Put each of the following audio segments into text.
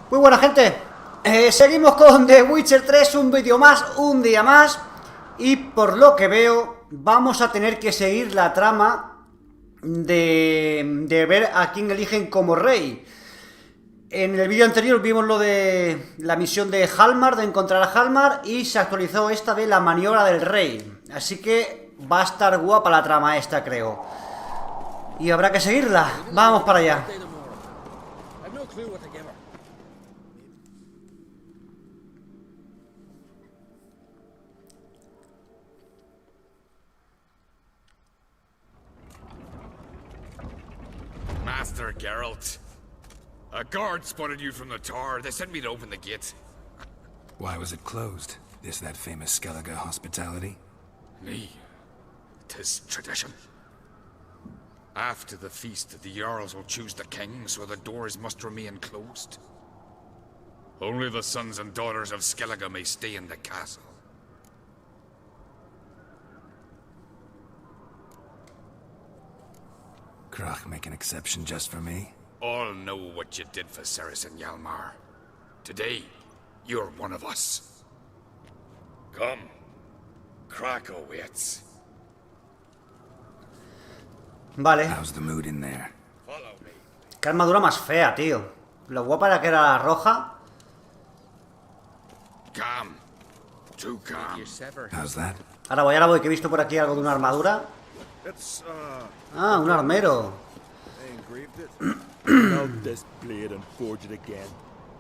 Muy buena gente, seguimos con The Witcher 3, un vídeo más, un día más. Y por lo que veo, vamos a tener que seguir la trama de ver a quién eligen como rey. En el vídeo anterior vimos lo de la misión de Halmar, de encontrar a Halmar, y se actualizó esta de la maniobra del rey. Así que va a estar guapa la trama esta, creo. Y habrá que seguirla. Vamos para allá. Master Geralt, a guard spotted you from the tower. They sent me to open the gate. Why was it closed? Is that famous Skellige hospitality? Me? 'Tis tradition. After the feast, the Jarls will choose the king, so the doors must remain closed. Only the sons and daughters of Skellige may stay in the castle. Krach make an exception just for me? All know what you did for Ceres and Hjalmar. Today, you're one of us. Come. Krach awaits. Vale. How's the mood in there? Follow me. Qué armadura más fea, tío. Lo guapa era que era la roja. Calm. Too calm. How's that? Ahora voy, que he visto por aquí algo de una armadura. Ah, un armero. Melt this blade and forge it again.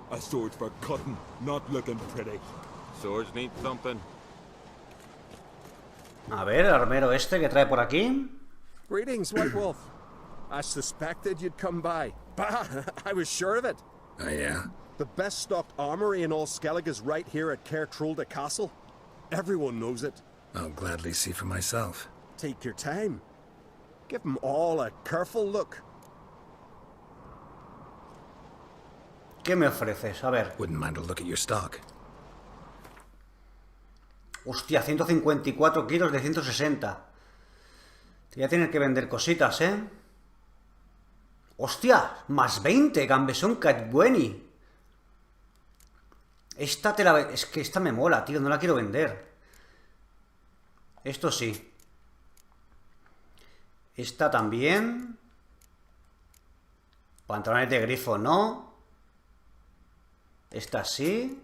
A sword for cutting, not looking pretty. Swords need thumping. A ver, el armero este que trae por aquí. Greetings, White Wolf. I suspected you'd come by. Bah, I was sure of it. Oh yeah? The best stocked armory in all Skellige is right here at Cairtrolde Castle. Everyone knows it. I'll gladly see for myself. Take your time. Give them all a careful look. ¿Qué me ofreces? A ver. Wouldn't mind a look at your stock. Hostia, 154 kilos de 160. Te voy a tener que vender cositas, ¿eh? Hostia, más 20, Gambesón Catbueni. Esta te la... Es que esta me mola, tío, no la quiero vender. Esto sí. Esta también. Pantalones de grifo, no. Esta sí.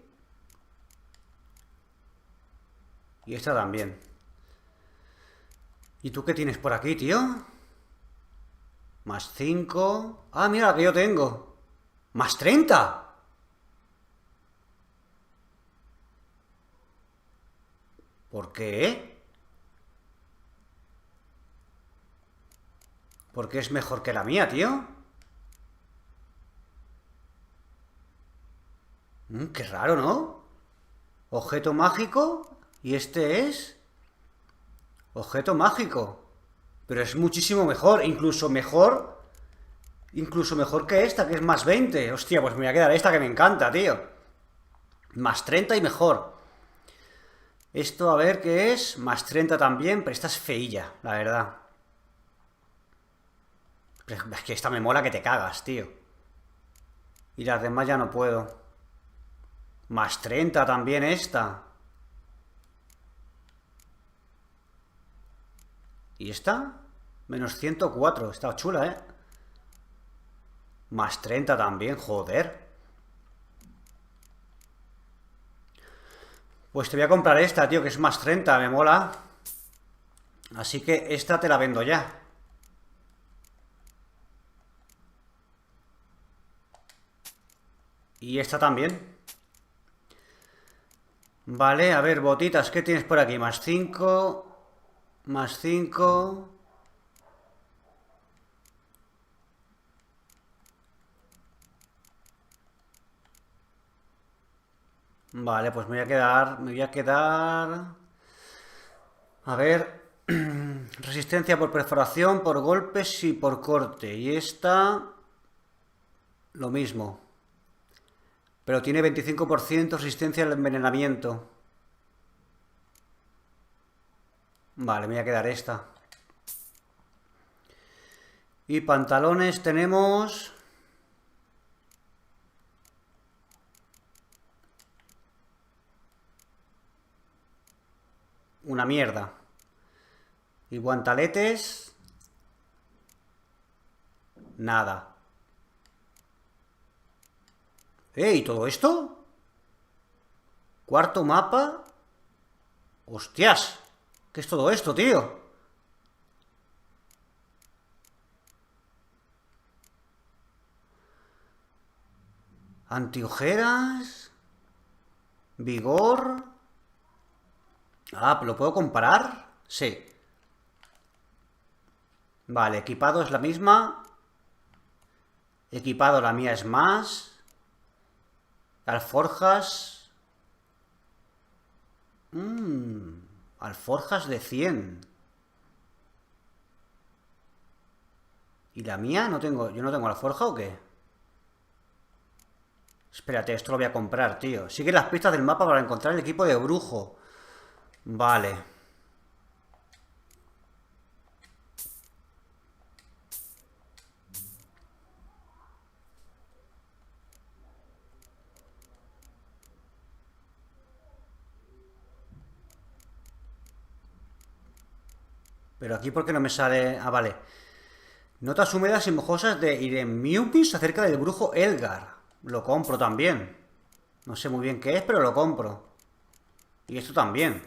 Y esta también. ¿Y tú qué tienes por aquí, tío? Más 5. Ah, mira la que yo tengo. Más 30. ¿Por qué? Porque es mejor que la mía, tío. Qué raro, ¿no? Objeto mágico. Y este es... objeto mágico. Pero es muchísimo mejor. Incluso mejor que esta, que es más 20. Hostia, pues me voy a quedar esta que me encanta, tío. Más 30 y mejor. Esto, a ver qué es. Más 30 también, pero esta es feilla, la verdad. Es que esta me mola que te cagas, tío. Y las demás ya no puedo. Más 30 también esta. ¿Y esta? Menos 104. Está chula, ¿eh? Más 30 también, joder. Pues te voy a comprar esta, tío, que es más 30, me mola. Así que esta te la vendo ya. Y esta también. Vale, a ver, botitas, ¿qué tienes por aquí? Más 5... Más 5. Vale, pues me voy a quedar... A ver... Resistencia por perforación, por golpes y por corte. Y esta... Lo mismo. Pero tiene 25% resistencia al envenenamiento. Vale, me voy a quedar esta. Y pantalones tenemos... una mierda. Y guantaletes. Nada. ¿Y todo esto? Cuarto mapa. ¡Hostias! ¿Qué es todo esto, tío? Antiojeras. Vigor. Ah, ¿lo puedo comparar? Sí. Vale, equipado es la misma. Equipado la mía es más. Alforjas. Alforjas de 100. ¿Y la mía? No tengo. ¿Yo no tengo alforja o qué? Espérate, esto lo voy a comprar, tío. Sigue las pistas del mapa para encontrar el equipo de brujo. Vale. Pero aquí, ¿por qué no me sale? Ah, vale. Notas húmedas y mojosas de Iremiupis acerca del brujo Elgar. Lo compro también. No sé muy bien qué es, pero lo compro. Y esto también.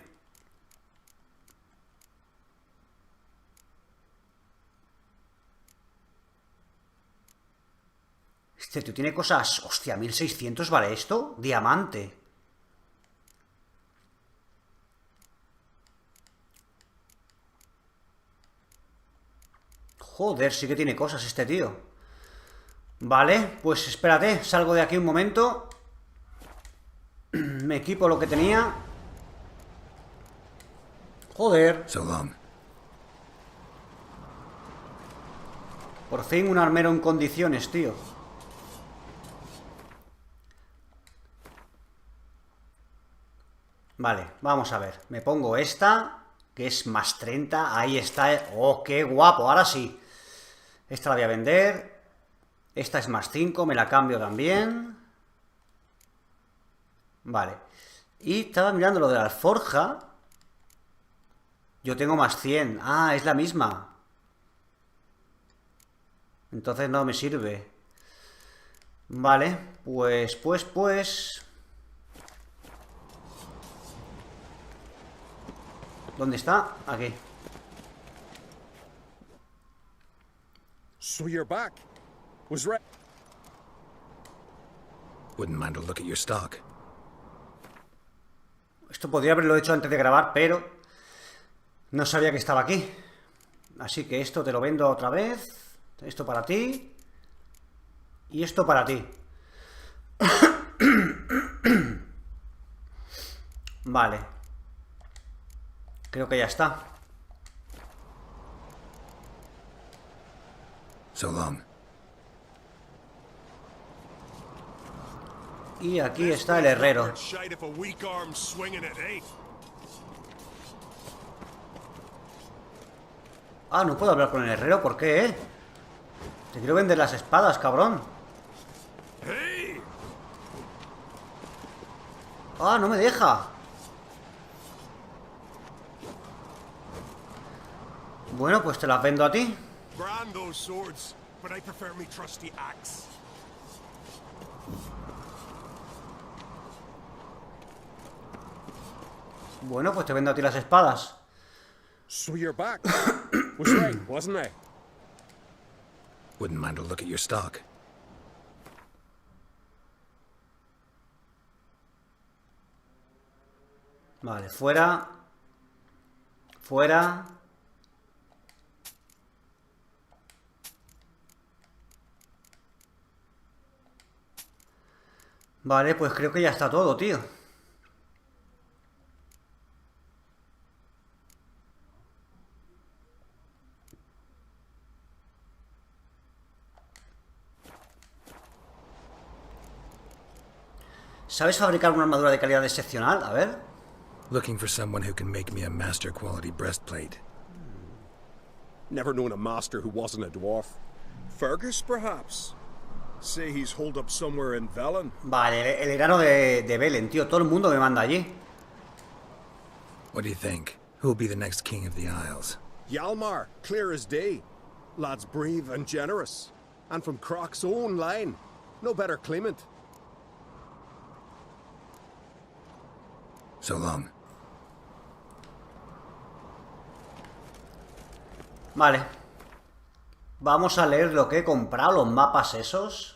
Este tío tiene cosas... Hostia, 1600 vale esto. Diamante. Joder, sí que tiene cosas este tío. Vale, pues espérate. Salgo de aquí un momento. Me equipo lo que tenía. Joder. So long. Por fin un armero en condiciones, tío. Vale, vamos a ver. Me pongo esta, que es más 30. Ahí está. ¡Oh, qué guapo! Ahora sí. Esta la voy a vender. Esta es más 5, me la cambio también. Vale. Y estaba mirando lo de la alforja. Yo tengo más 100. Ah, es la misma. Entonces no me sirve. Vale, pues... ¿Dónde está? Aquí. So you're back. Was right. Wouldn't mind a look at your stock. Esto podría haberlo hecho antes de grabar, pero no sabía que estaba aquí. Así que esto te lo vendo otra vez. Esto para ti. Y esto para ti. Vale. Creo que ya está. So long. Y aquí está el herrero. Shite if a weak arm's swinging it, eh? Ah, no puedo hablar con el herrero, ¿por qué, Te quiero vender las espadas, cabrón. Hey! Ah, no me deja. Bueno, pues te las vendo a ti. Brand those swords, but I prefer me trusty axe. Bueno, pues te vendo a ti las espadas. So you're back. Was right, wasn't I? Wouldn't mind a look at your stock. Vale, fuera. Fuera. Vale, pues creo que ya está todo, tío. ¿Sabes fabricar una armadura de calidad excepcional? A ver. Looking for someone who can make me a master quality breastplate. Never known a master who wasn't a dwarf. Fergus, perhaps? Say he's holed up somewhere in Velen. Vale, el grano de Velen, tío. Todo el mundo me manda allí. What do you think? Who'll be the next king of the Isles? Hjalmar, clear as day. Lad's brave and generous. And from Croc's own line. No better claimant. So long. Vale. Vamos a leer lo que he comprado, los mapas esos.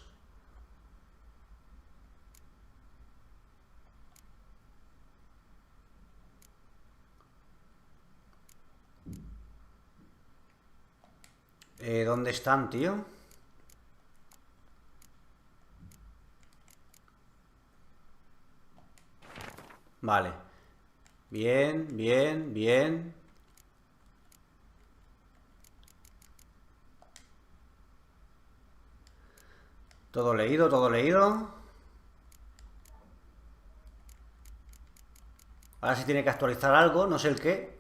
¿Dónde están, tío? Vale. Bien, bien, bien. Todo leído, todo leído. Ahora sí tiene que actualizar algo, no sé el qué.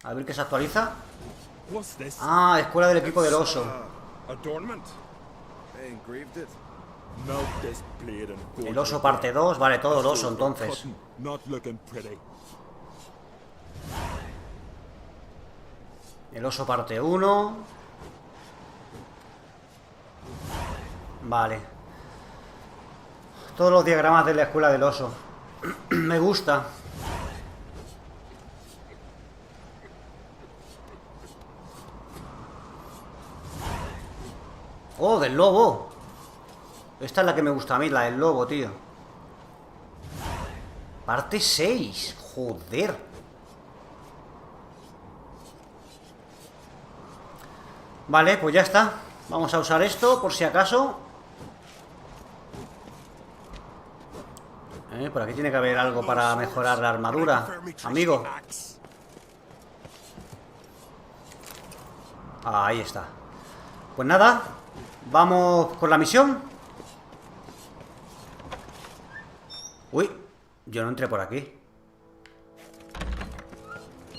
A ver qué se actualiza. What's this? Ah, escuela del equipo del oso. Adornment. They engraved it. Melt this blade and forge El oso it parte 2, vale, todo el again. oso Sword for entonces. cutting, not looking pretty. El oso parte 1. Vale. Todos los diagramas de la escuela del oso. Me gusta. Oh, del lobo. Esta es la que me gusta a mí, la del lobo, tío. Parte 6. Joder. Vale, pues ya está. Vamos a usar esto por si acaso. Por aquí tiene que haber algo para mejorar la armadura, amigo. Ahí está. Pues nada, vamos con la misión. Uy, yo no entré por aquí.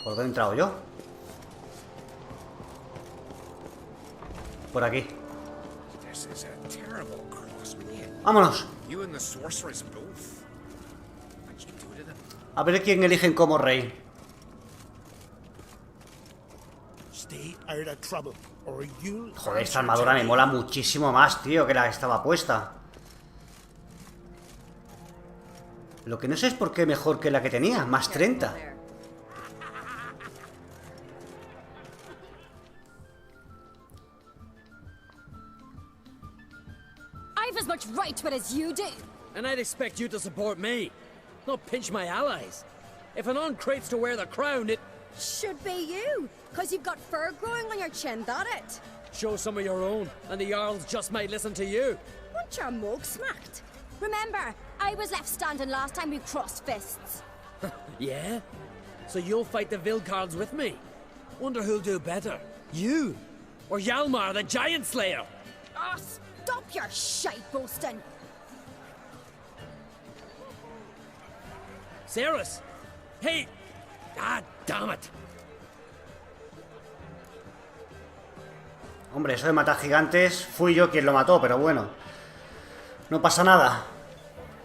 ¿Por dónde he entrado yo? Por aquí. Vámonos. A ver quién eligen como rey. Joder, esta armadura me mola muchísimo más, tío, que la que estaba puesta. Lo que no sé es por qué mejor que la que tenía, más 30. I've as much right to it as you do. And I'd expect you to support me, not pinch my allies. If an uncrate's to wear the crown, it... Should be you, because you've got fur growing on your chin, that it? Show some of your own, and the Jarls just might listen to you. Want your mug smacked? Remember, I was left standing last time we crossed fists. Yeah? So you'll fight the Vilcarls with me? Wonder who'll do better, you or Hjalmar the Giant Slayer? Oh, stop your shite boasting. Cerys! Hey! Ah, damn it! Hombre, eso de matar gigantes, fui yo quien lo mató, pero bueno. No pasa nada.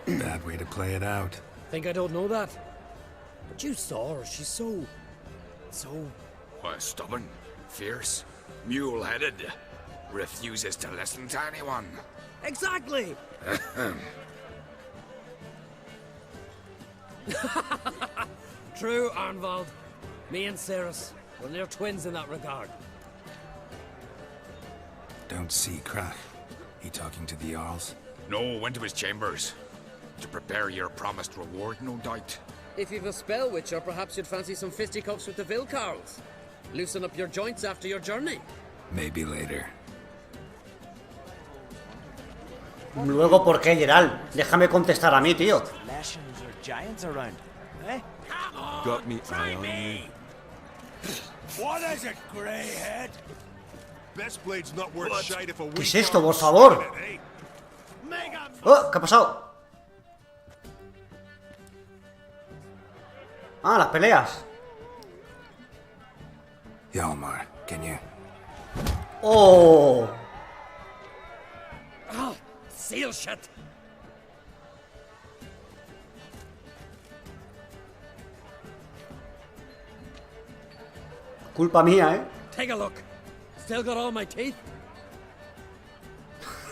Bad way to play it out. Think I don't know that? But you saw her, she's so... Why, stubborn, fierce, mule-headed, refuses to listen to anyone. Exactly! True, Arnvald. Me and Cerys, we're near twins in that regard. Don't see Krach. He talking to the Jarls? No, went to his chambers. To prepare your promised reward, no doubt. If you've a spell witcher, perhaps you'd fancy some fisticuffs with the Vilcarls. Loosen up your joints after your journey. Maybe later. Luego, ¿por qué, Geralt? Déjame contestar a mí, tío. Got me eye on you. What is it, greyhead? Best blade's not worth shite if a ¿Qué es esto, por favor? Oh, ¿qué ha pasado? Ah, las peleas. Hjalmar, can you? Oh. Oh, seal shut! Culpa mía, ¿eh? Take a look. Still got all my teeth?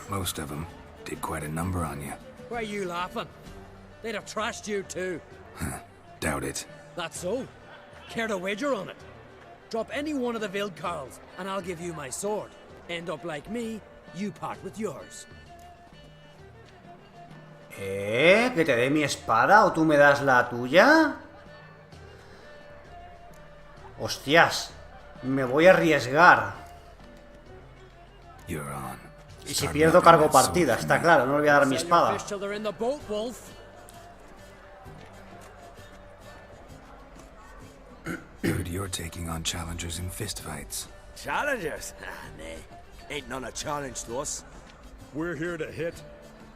Most of them did quite a number on you. Why are you laughing? They'd have trashed you too. Doubt it. That's so. Care to wager on it? Drop any one of the Vildkarls, and I'll give you my sword. End up like me, you part with yours. ¿Que te dé mi espada o tú me das la tuya? Hostias, me voy a arriesgar. You're on. Y si pierdo cargo partida, está claro, no le voy a dar mi Sell your espada. fish till they're in the boat, Wolf. Heard you're taking on challengers in fistfights. Challengers? Ah, nay. Ain't none a challenge to us. We're here to hit.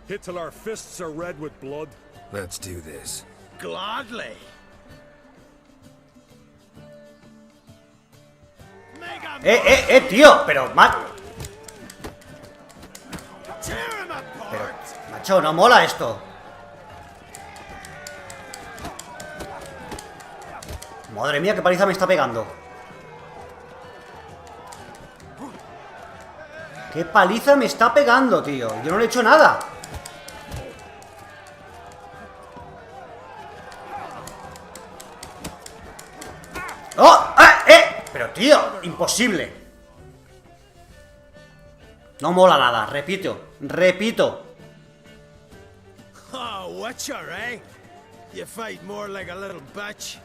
Hit till our fists are red with blood. Let's do this. Gladly. Tío, pero Tear him apart. macho, no mola esto. Madre mía, qué paliza me está pegando. Qué paliza me está pegando, tío. Yo no le he hecho nada. ¡Oh! Pero, tío, imposible. No mola nada, repito. Oh, whatcher, eh? You fight more like a little bitch.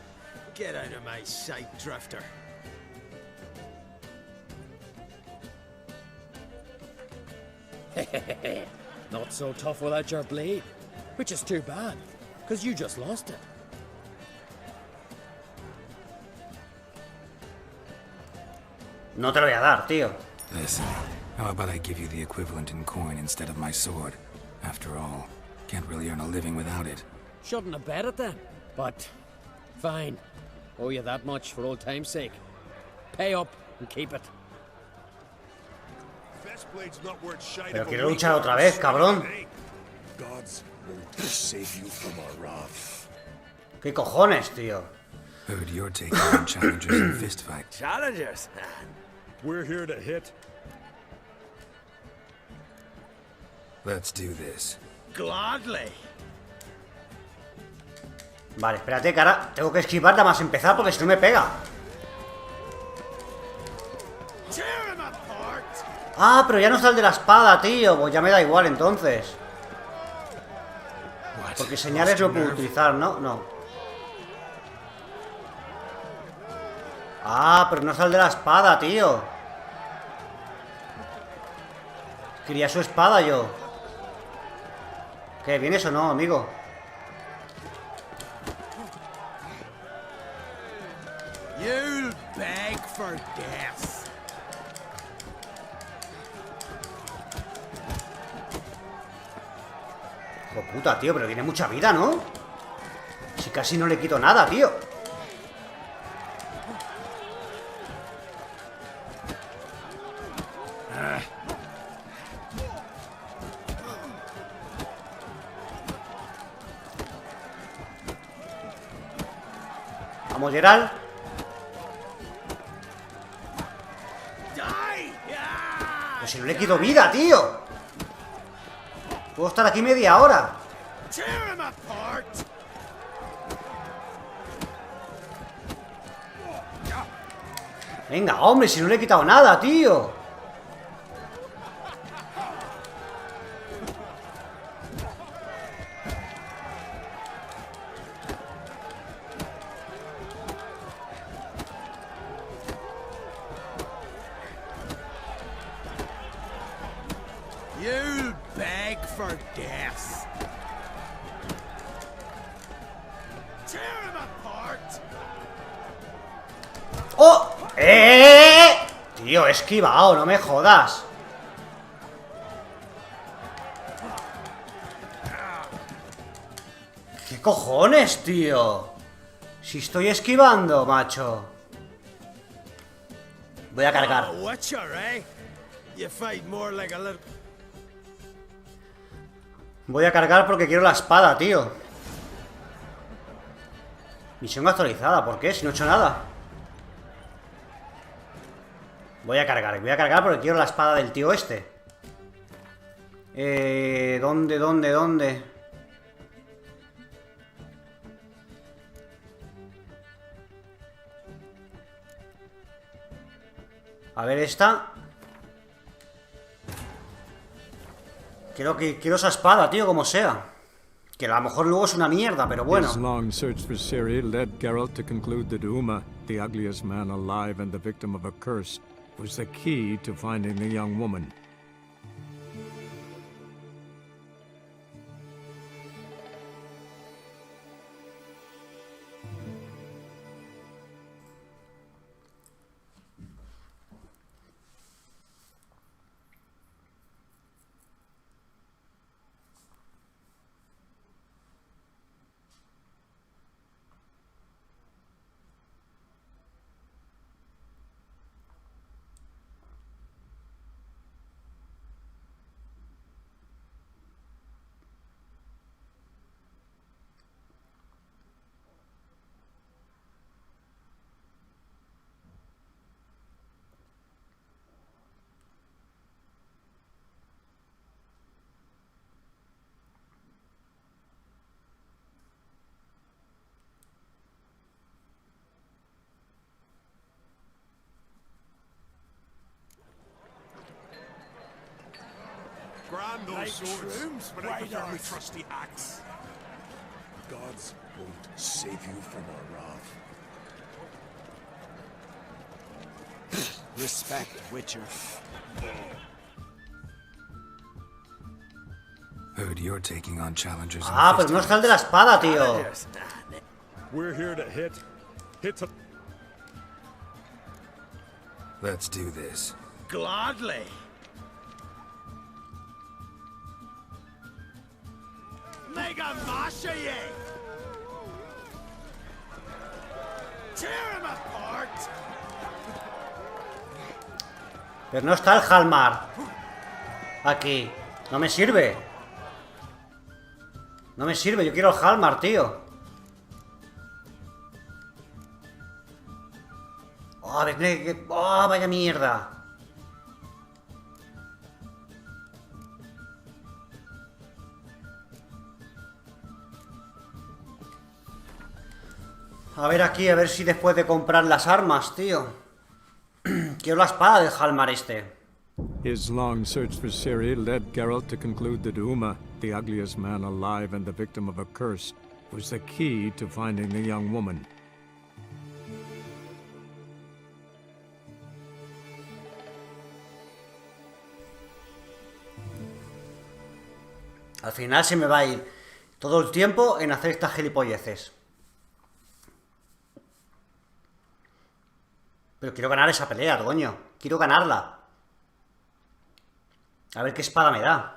Get out of my sight, drifter. Not so tough without your blade. Which is too bad, because you just lost it. No te lo voy a dar, tío. Listen, how about I give you the equivalent in coin instead of my sword? After all, can't really earn a living without it. Shouldn't have bet it then. But, fine. Owe you that much for old time's sake. Pay up and keep it. Best blade's not worth shite. Pero quiero luchar otra vez, cabrón. Gods will save you from our wrath. ¿Qué cojones, tío? Heard you're taking on challengers in fistfights. Challengers? We're here to hit. Let's do this. Gladly. Vale, espérate, que ahora tengo que esquivar nada más empezar porque si no me pega. Tear him apart. Ah, pero ya no está el de la espada, tío. Pues ya me da igual entonces. Porque señales no puedo utilizar, ¿no? No. Ah, pero no está el de la espada, tío. Quería su espada yo. ¿Qué? ¿Vienes o no, amigo? You'll beg for death. Hijo puta, tío, pero tiene mucha vida, ¿no? Si casi no le quito nada, tío. Vamos, Geralt. Pero si no le quito vida, tío. Puedo estar aquí media hora. Tear him apart. Venga, hombre, si no le he quitado nada, tío. You'll beg for death. Tear him apart. ¡Oh! Tío, he esquivado, no me jodas. ¿Qué cojones, tío? Si estoy esquivando, macho. Voy a cargar. Oh, whatcher, eh? You fight more like a little... Voy a cargar porque quiero la espada, tío. Misión actualizada, ¿por qué? Si no he hecho nada. Voy a cargar porque quiero la espada del tío este. ¿Dónde? A ver, esta. Quiero esa espada, tío, como sea. Que a lo mejor luego es una mierda, pero bueno. His long search for Ciri led Geralt to conclude that Uma, the ugliest man alive and the victim of a curse, was the key to finding the young woman. Grand those swords, but I prefer my trusty axe. Gods won't save you from our wrath. Respect, Witcher. Heard you're taking on challengers. Ah, pero no está el de la espada, tío. We're here to hit. Hit to... Let's do this. Gladly. Mega Masha ye! Tear him apart! Pero no está el Halmar. Aquí. No me sirve. No me sirve, yo quiero el Halmar, tío. Oh, vaya mierda. A ver aquí, a ver si después de comprar las armas, tío. Quiero la espada del Halmar este. His long search for Ciri led Geralt to conclude that Uma, the ugliest man alive and the victim of a curse, was the key to finding the young woman. Al final se me va a ir todo el tiempo en hacer estas gilipolleces. Pero quiero ganar esa pelea, coño. Quiero ganarla. A ver qué espada me da.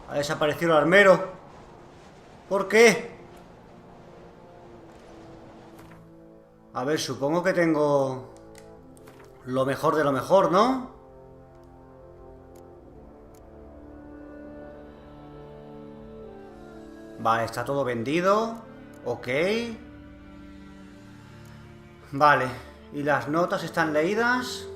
Ha desaparecido el armero. ¿Por qué? A ver, supongo que tengo lo mejor de lo mejor, ¿no? Vale, está todo vendido. Ok. Vale. ¿Y las notas están leídas?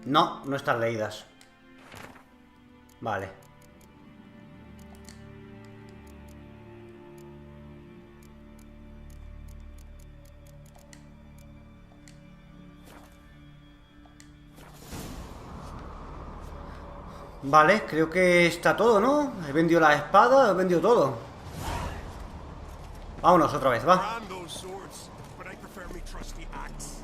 No, no están leídas. Vale. Vale, creo que está todo, ¿no? He vendido la espada, he vendido todo. Vámonos otra vez, va. Grand those swords, but I prefer my trusty axe.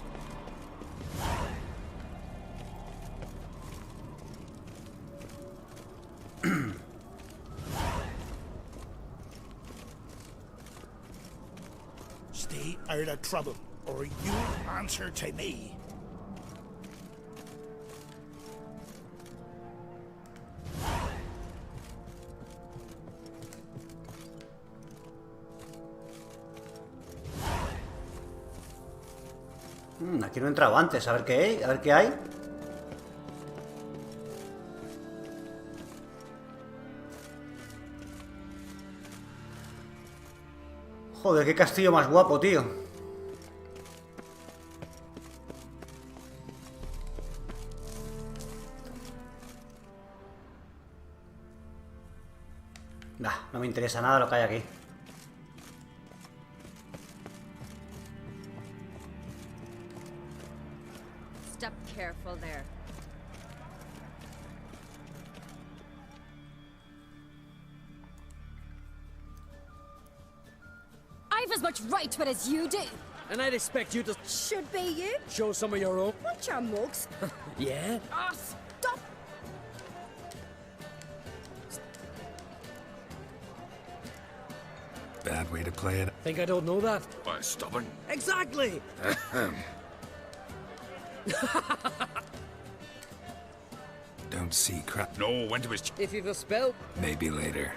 out of trouble, or you answer to me. Aquí no he entrado antes, a ver qué hay, a ver qué hay. Joder, qué castillo más guapo, tío. Nah, no me interesa nada lo que hay aquí. Step careful there. I've as much right to it as you do. And I'd expect you to Should be you. show some of your own. Want your mugs? Yeah? Ah, stop. Bad way to play it. Think I don't know that? Why, stubborn? Exactly! Don't see crap. No, went to his... If you've a spell. Maybe later.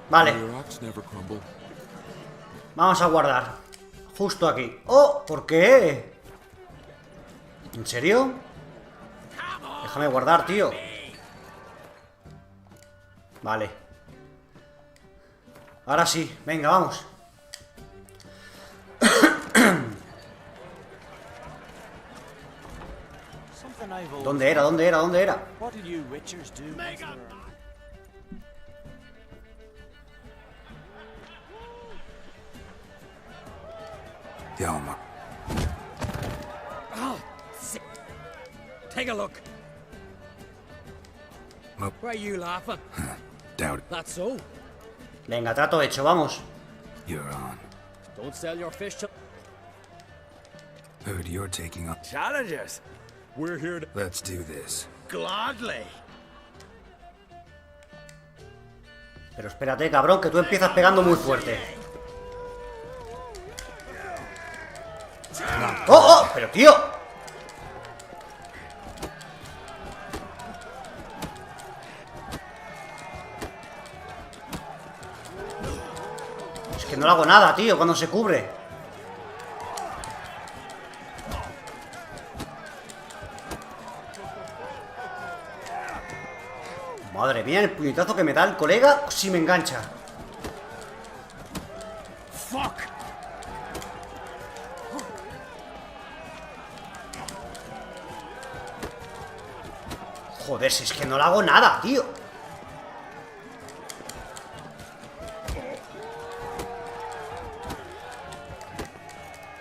Vale. Your rocks never crumble. Vamos a guardar. Justo aquí. ¡Oh! ¿Por qué? ¿En serio? Déjame guardar, tío. Vale. Ahora sí. Venga, vamos. ¿Dónde era? ¿Dónde era? ¿Dónde era? Yalma. Oh, sick. Take a look. Nope. Why are you laughing? Doubt it. That's so. Venga, trato hecho, vamos. You're on. Don't sell your fish to... Heard you're taking up. Challengers. We're here to... Let's do this. Gladly. Pero espérate, cabrón, que tú empiezas pegando muy fuerte. ¡Oh, oh! ¡Pero, tío! Es que no le hago nada, tío, cuando se cubre. Madre mía, el puñetazo que me da el colega si me engancha. Fuck. Joder, si es que no le hago nada, tío.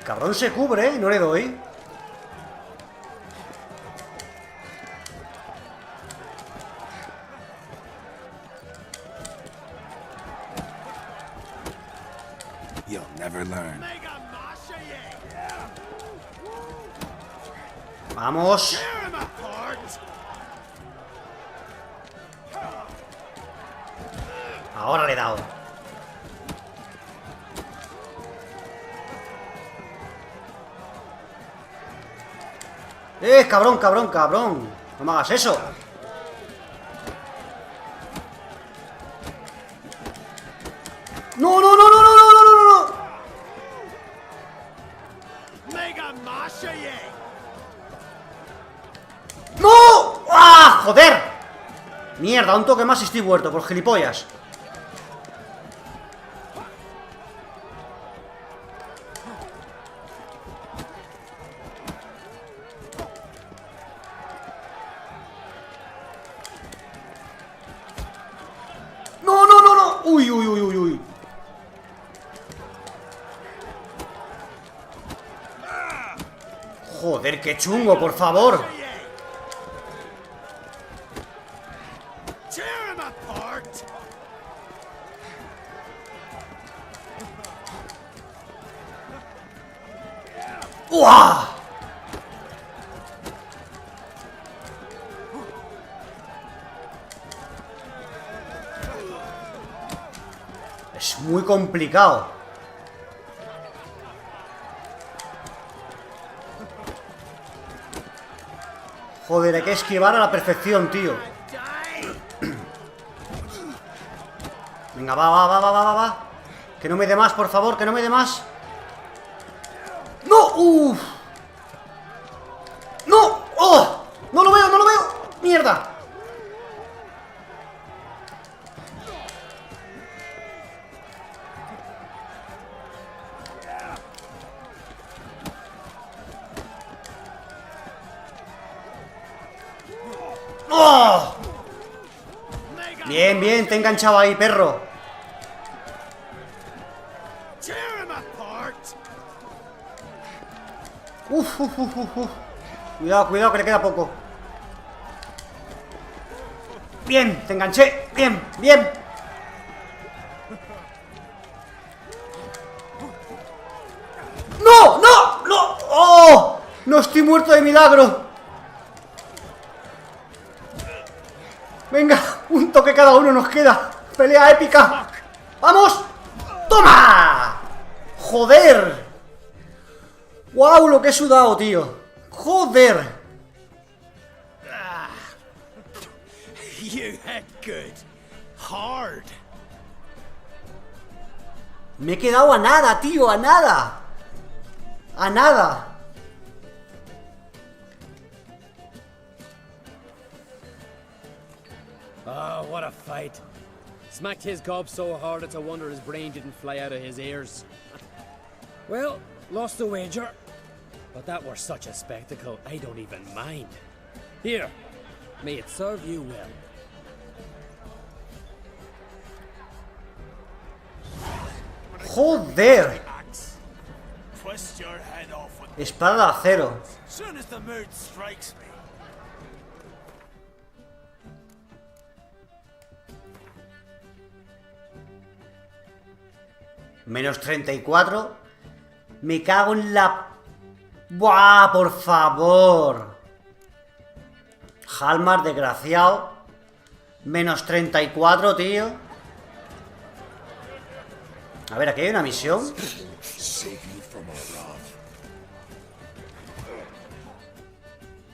Cabrón se cubre, ¿eh? No le doy. You'll never learn. Vamos. Ahora le he dado. Cabrón, cabrón, cabrón. No me hagas eso. No, no, no, no, no, no, no, no, no. ¡No! ¡Ah, joder! Mierda, un toque más y estoy muerto por gilipollas. ¡No, no, no, no! ¡Uy, uy, uy, uy, uy! Joder, qué chungo, por favor. ¡Uah! Es muy complicado. Joder, hay que esquivar a la perfección, tío. Venga, va. Que no me dé más, por favor, que no me dé más. ¡No! ¡Uf! ¡No! ¡Oh! ¡No lo veo, no lo veo! ¡Mierda! ¡Oh! Bien, bien, te he enganchado ahí, perro. Uf. Cuidado, cuidado, que le queda poco. Bien, te enganché. Bien, bien. ¡No! ¡No! ¡No! ¡Oh! No estoy muerto de milagro. Venga, un toque cada uno nos queda. Pelea épica. ¡Vamos! ¡Toma! ¡Joder! ¡Wow! Lo que he sudado, tío. ¡Joder! You had good. Hard. Me he quedado a nada, tío, a nada. A nada. Oh, what a fight. Smacked his gob so hard it's a wonder his brain didn't fly out of his ears. Well, lost the wager. But that were such a spectacle, I don't even mind. Here, may it serve you well. Joder. Twist your head off with Espada de acero. soon as the mood strikes me. Menos 34. Me cago en la... ¡Buah! Por favor. Halmar, desgraciado. Menos 34, tío. A ver, aquí hay una misión.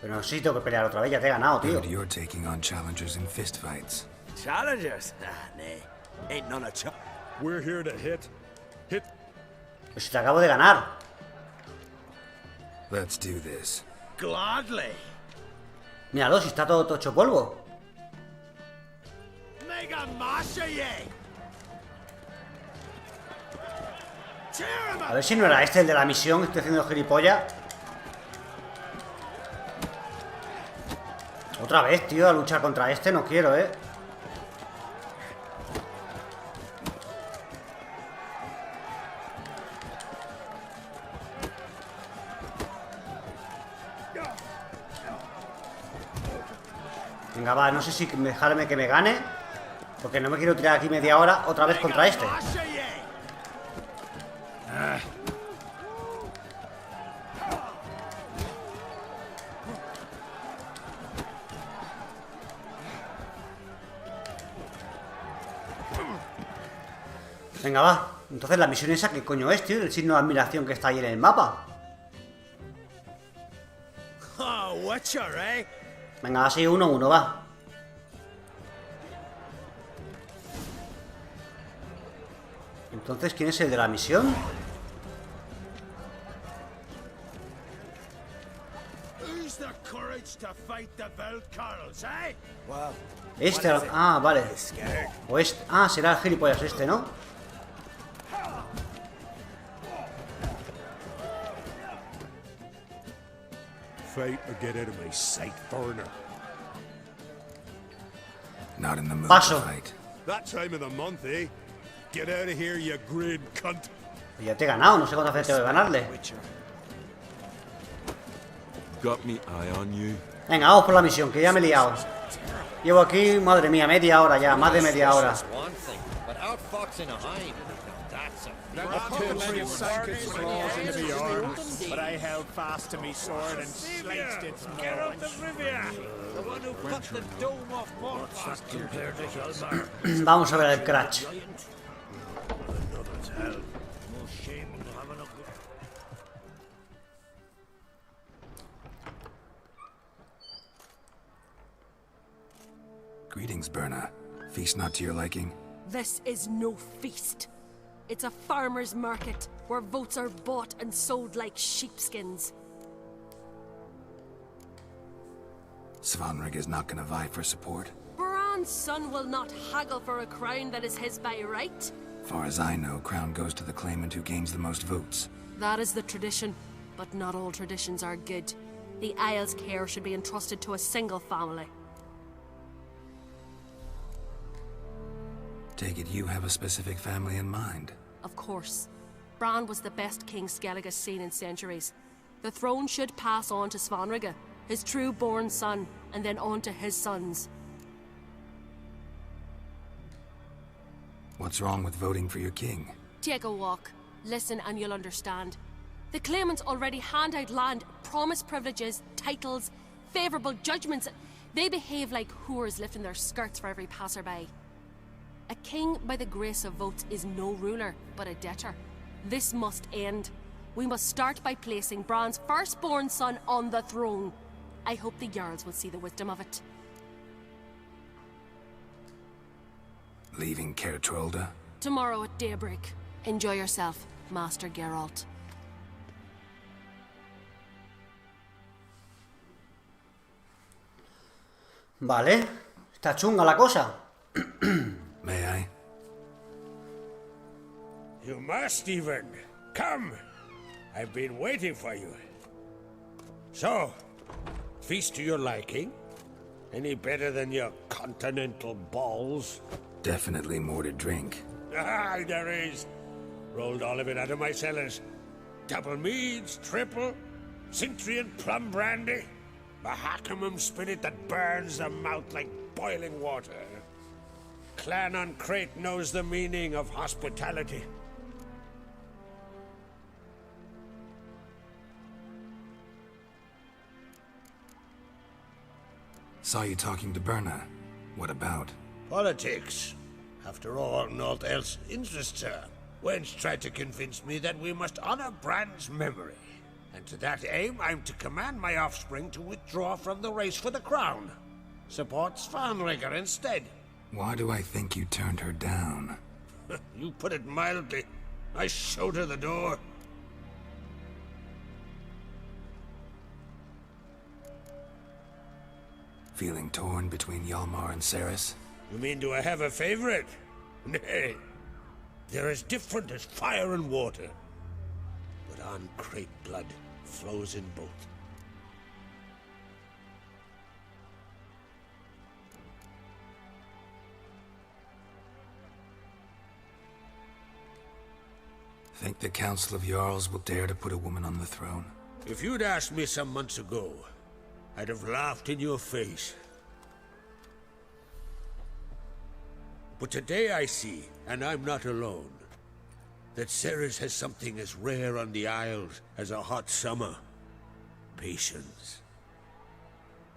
Pero no sé si tengo que pelear otra vez. Ya te he ganado, tío. Good, you're taking on challengers in fistfights. Challengers? Nay. Ain't none of We're here to hit. Hit. Pues si te acabo de ganar. Let's do this. Gladly. Míralo, si está todo hecho polvo. Mega masha ye. Tear him A ver si no era este el de la misión. Estoy haciendo gilipollas. Otra vez, tío, a luchar contra este. No quiero, Venga, va, no sé si dejarme que me gane. Porque no me quiero tirar aquí media hora otra vez contra este. Venga, va. Entonces la misión esa, ¿qué coño es, tío? El signo de admiración que está ahí en el mapa. Oh, watcher, eh? Venga, va, sí, 1-1, va. Entonces, ¿quién es el de la misión? Who's the courage to fight the Velkarls, eh? Well, Este, ah, vale. O este, ah, será el gilipollas este, ¿no? Fight or get out of my sight, foreigner. Not in the mood Paso. to fight. That time of the month, eh? Get out of here, you green cunt. Ya te he ganado, no sé cuántas veces tengo que ganarle. Got me eye on you. Venga, vamos por la misión, que ya me he liado. Llevo aquí, madre mía, media hora ya, más de media hora. But I held fast to me sword and sliced its maw. the one who cut the dome off Morpah. Compared to Hjalmar. Vamos a ver el Crash. Another's help. No shame in having a good... Greetings, Berna. Feast not to your liking? This is no feast. It's a farmer's market, where votes are bought and sold like sheepskins. Svanrig is not gonna vie for support? Bran's son will not haggle for a crown that is his by right. Far as I know, crown goes to the claimant who gains the most votes. That is the tradition, but not all traditions are good. The Isle's care should be entrusted to a single family. Take it you have a specific family in mind? Of course. Bran was the best king Skellige's seen in centuries. The throne should pass on to Svanrige, his true-born son, and then on to his sons. What's wrong with voting for your king? Take a walk. Listen and you'll understand. The claimants already hand out land, promise privileges, titles, favourable judgments. They behave like whores lifting their skirts for every passerby. A king by the grace of votes is no ruler, but a debtor. This must end. We must start by placing Bran's firstborn son on the throne. I hope the Jarls will see the wisdom of it. Leaving Caer Trolda? Tomorrow at daybreak. Enjoy yourself, Master Geralt. Vale, está chunga la cosa. May I? You must, even. Come. I've been waiting for you. So, feast to your liking? Any better than your continental balls? Definitely more to drink. Ah, there is. Rolled all of it out of my cellars. Double meads, triple, Cintrian plum brandy, Mahakimum spirit that burns the mouth like boiling water. Clan on Crate knows the meaning of hospitality. Saw you talking to Berna. What about? Politics. After all, naught else interests her. Wench tried to convince me that we must honor Bran's memory. And to that aim, I'm to command my offspring to withdraw from the race for the crown. Support Svanrige instead. Why do I think you turned her down? You put it mildly. I showed her the door. Feeling torn between Hjalmar and Cerys? You mean, do I have a favorite? Nay. They're as different as fire and water. But on Crate blood flows in both. Think the Council of Jarls will dare to put a woman on the throne? If you'd asked me some months ago, I'd have laughed in your face. But today I see, and I'm not alone, that Cerys has something as rare on the Isles as a hot summer. Patience.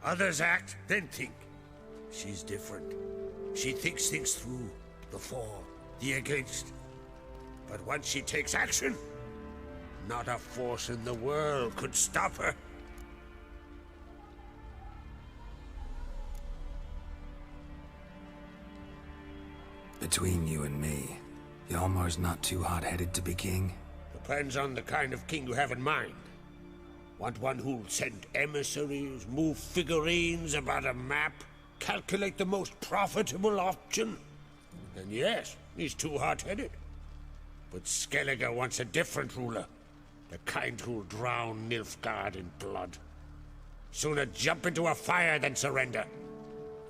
Others act, then think. She's different. She thinks things through. The for, the against. But once she takes action, not a force in the world could stop her. Between you and me, Hjalmar's not too hot-headed to be king? Depends on the kind of king you have in mind. Want one who'll send emissaries, move figurines about a map, calculate the most profitable option? Then yes, he's too hot-headed. But Skellige wants a different ruler. The kind who'll drown Nilfgaard in blood. Sooner jump into a fire than surrender.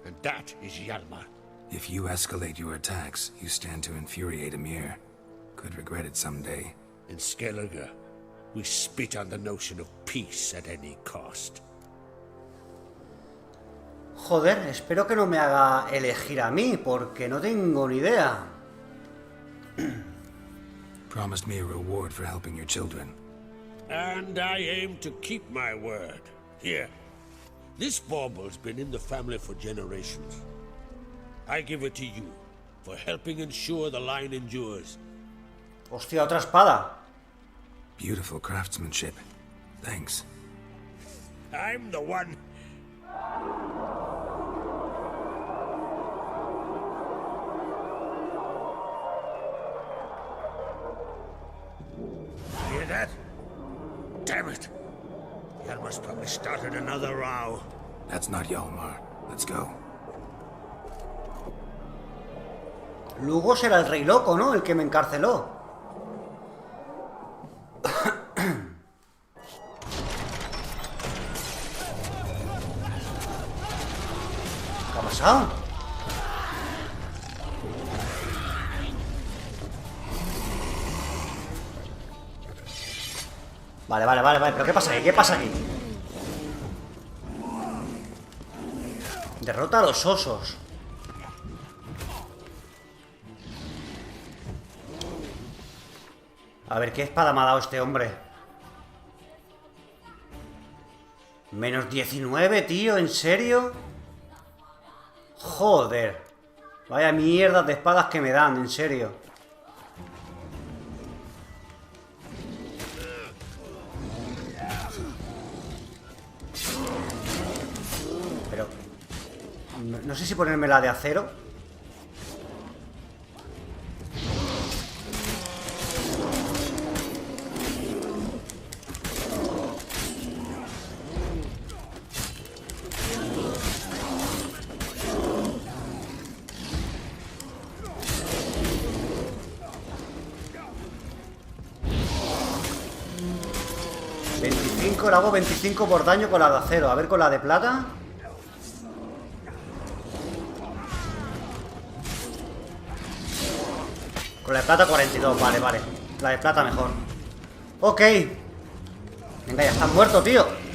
And that is Hjalmar. If you escalate your attacks, you stand to infuriate Emir. Could regret it someday. In Skellige, we spit on the notion of peace at any cost. Joder, espero que no me haga elegir a mí, porque no tengo ni idea. Promised me a reward for helping your children. And I aim to keep my word. Here, this bauble's been in the family for generations. I give it to you, for helping ensure the line endures. Hostia, otra espada. Beautiful craftsmanship. Thanks. I'm the one. Looks like we started another row. That's not Hjalmar. Let's go. Luego será el rey loco, ¿no? El que me encarceló. ¿Qué ha pasado? Vale. ¿Pero qué pasa aquí? ¿Qué pasa aquí? Derrota a los osos. A ver, ¿qué espada me ha dado este hombre? Menos 19, tío, ¿en serio? Joder. Vaya mierda de espadas que me dan, en serio. Pero... no sé si ponerme la de acero. 25, le hago 25 por daño con la de acero. A ver con la de plata. Con la de plata 42, vale. La de plata mejor. Ok. Venga, ya está muerto, tío.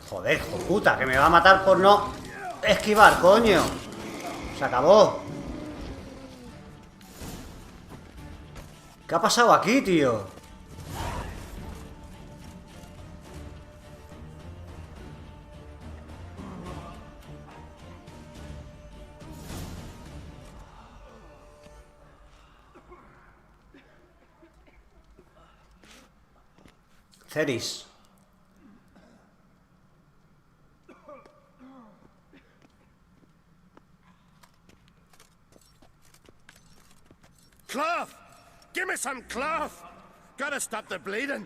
Joder, hijo puta, que me va a matar por no esquivar, coño. Se acabó. ¿Qué ha pasado aquí, tío? Ceris. Cloth! Give me some cloth! Gotta stop the bleeding!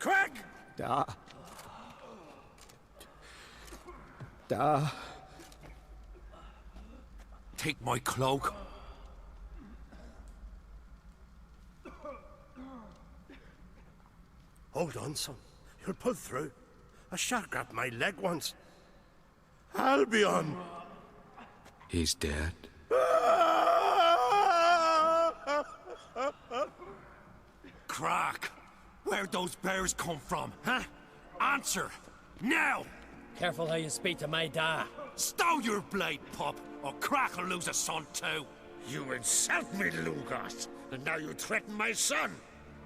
Quick! Da. Take my cloak. Hold on, son. You'll pull through. A shark grabbed my leg once. Albion! He's dead. Crack! Where'd those bears come from, huh? Answer! Now! Careful how you speak to my da. Stow your blade, pup, or Crack will lose a son too. You insult me, Lugas, and now you threaten my son.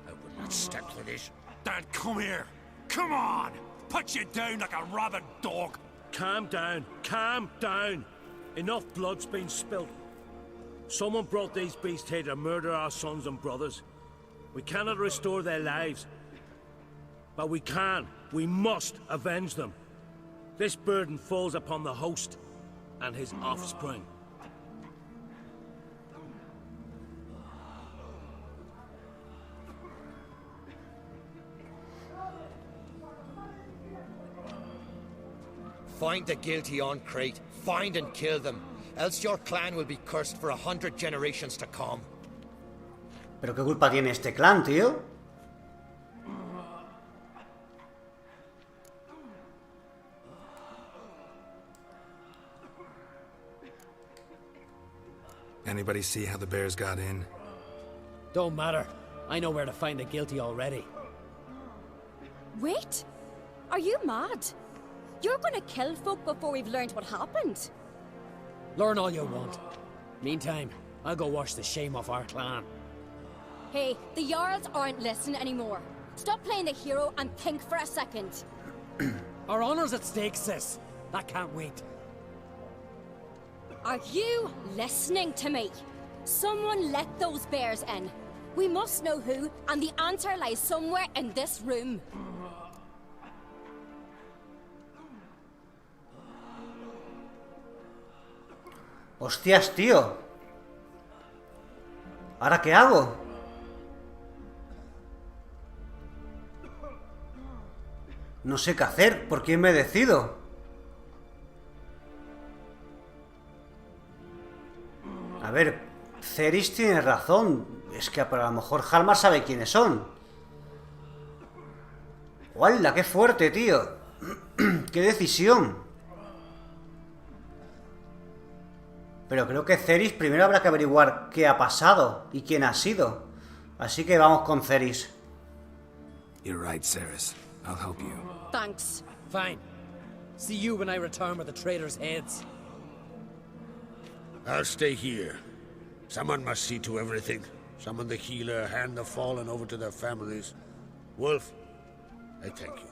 I will not stand for this. Dan, come here. Come on! Put you down like a rabid dog. Calm down. Calm down. Enough blood's been spilt. Someone brought these beasts here to murder our sons and brothers. We cannot restore their lives. But we can. We must avenge them. This burden falls upon the host and his offspring. Find the guilty on Crete. Find and kill them. Else your clan will be cursed for 100 generations to come. ¿Pero qué culpa tiene este clan, tío? Anybody see how the bears got in? Don't matter. I know where to find the guilty already. Wait! Are you mad? You're gonna kill folk before we've learned what happened. Learn all you want. Meantime, I'll go wash the shame off our clan. Hey, the Jarls aren't listening anymore. Stop playing the hero and think for a second. Our honor's at stake, sis. That can't wait. Are you listening to me? Someone let those bears in. We must know who, and the answer lies somewhere in this room. Hostias, tío. ¿Ahora qué hago? No sé qué hacer. ¿Por quién me decido? A ver, Ceris tiene razón. Es que a lo mejor Halmar sabe quiénes son. ¡Hola, qué fuerte, tío! ¡Qué decisión! Pero creo que Ceris primero habrá que averiguar qué ha pasado y quién ha sido. Así que vamos con Ceris. You're right, Ceres. I'll help you. Thanks. Fine. See you when I return with the traitors' heads. I'll stay here. Someone must see to everything. Summon the healer, hand the fallen over to their families. Wolf, I thank you.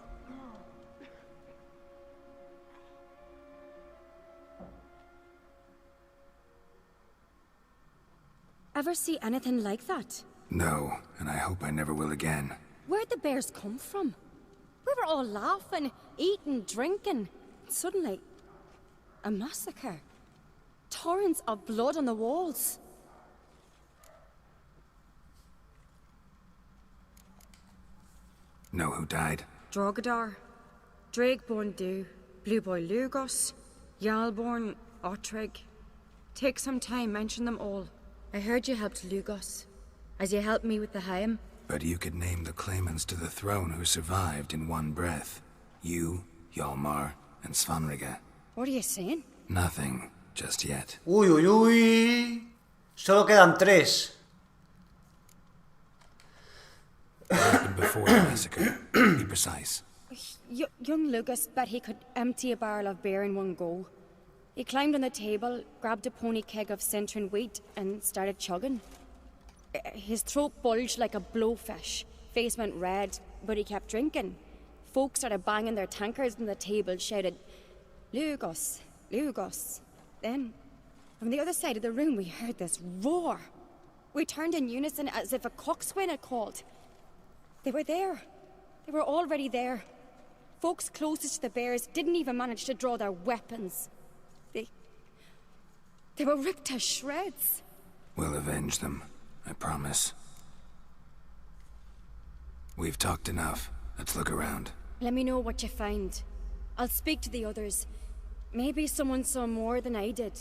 Ever see anything like that? No, and I hope I never will again. Where'd the bears come from? We were all laughing, eating, drinking. Suddenly, a massacre. Torrents of blood on the walls. Know who died? Drogadar, Drakeborn Du, Blue Boy Lugos, Yalborn, Ottrig. Take some time, mention them all. I heard you helped Lugos, as you helped me with the Haim. But you could name the claimants to the throne who survived in one breath. You, Hjalmar, and Svanrige. What are you saying? Nothing, just yet. Uy, uy, uy. Solo quedan 3. What happened before the massacre? Be precise. Young Lucas bet he could empty a barrel of beer in one go. He climbed on the table, grabbed a pony keg of Centron wheat, and started chugging. His throat bulged like a blowfish. Face went red, but he kept drinking. Folks started banging their tankards on the table, shouted, Lugos, Lugos. Then, from the other side of the room, we heard this roar. We turned in unison as if a coxswain had called. They were there. They were already there. Folks closest to the bears didn't even manage to draw their weapons. They were ripped to shreds. We'll avenge them, I promise. We've talked enough. Let's look around. Let me know what you find. I'll speak to the others. Maybe someone saw more than I did.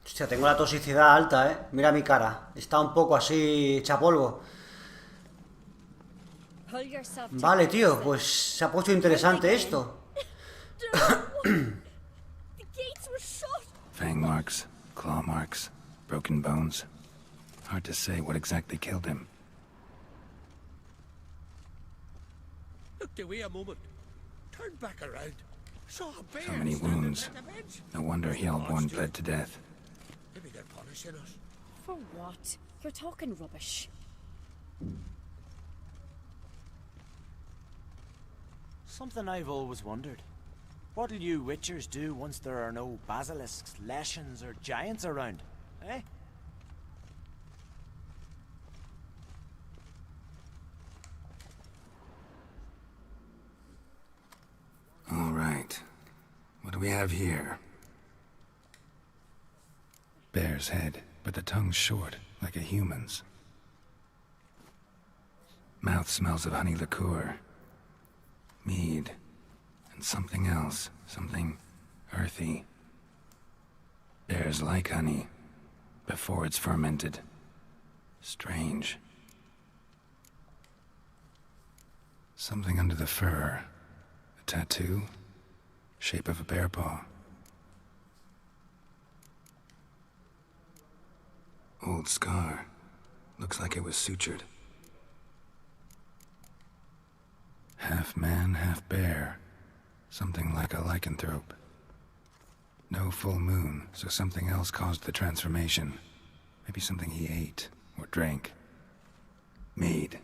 Hostia, tengo la toxicidad alta, ¿eh? Mira mi cara. Está un poco así hecha polvo. Vale, tío, pues se ha puesto interesante esto. Fang marks, claw marks, broken bones. Hard to say what exactly killed him. Look away a moment. Turn back around. Saw a bear. So many wounds. No wonder Hjalborn bled to death. Maybe they're punishing us. For what? You're talking rubbish. Something I've always wondered. What'll you witchers do once there are no basilisks, leshens, or giants around, eh? All right. What do we have here? Bear's head, but the tongue's short, like a human's. Mouth smells of honey liqueur. Mead. And something else. Something earthy. Bears like honey. Before it's fermented. Strange. Something under the fur. A tattoo? Shape of a bear paw. Old scar. Looks like it was sutured. Half man, half bear. Something like a lycanthrope. No full moon, so something else caused the transformation. Maybe something he ate or drank. Mead.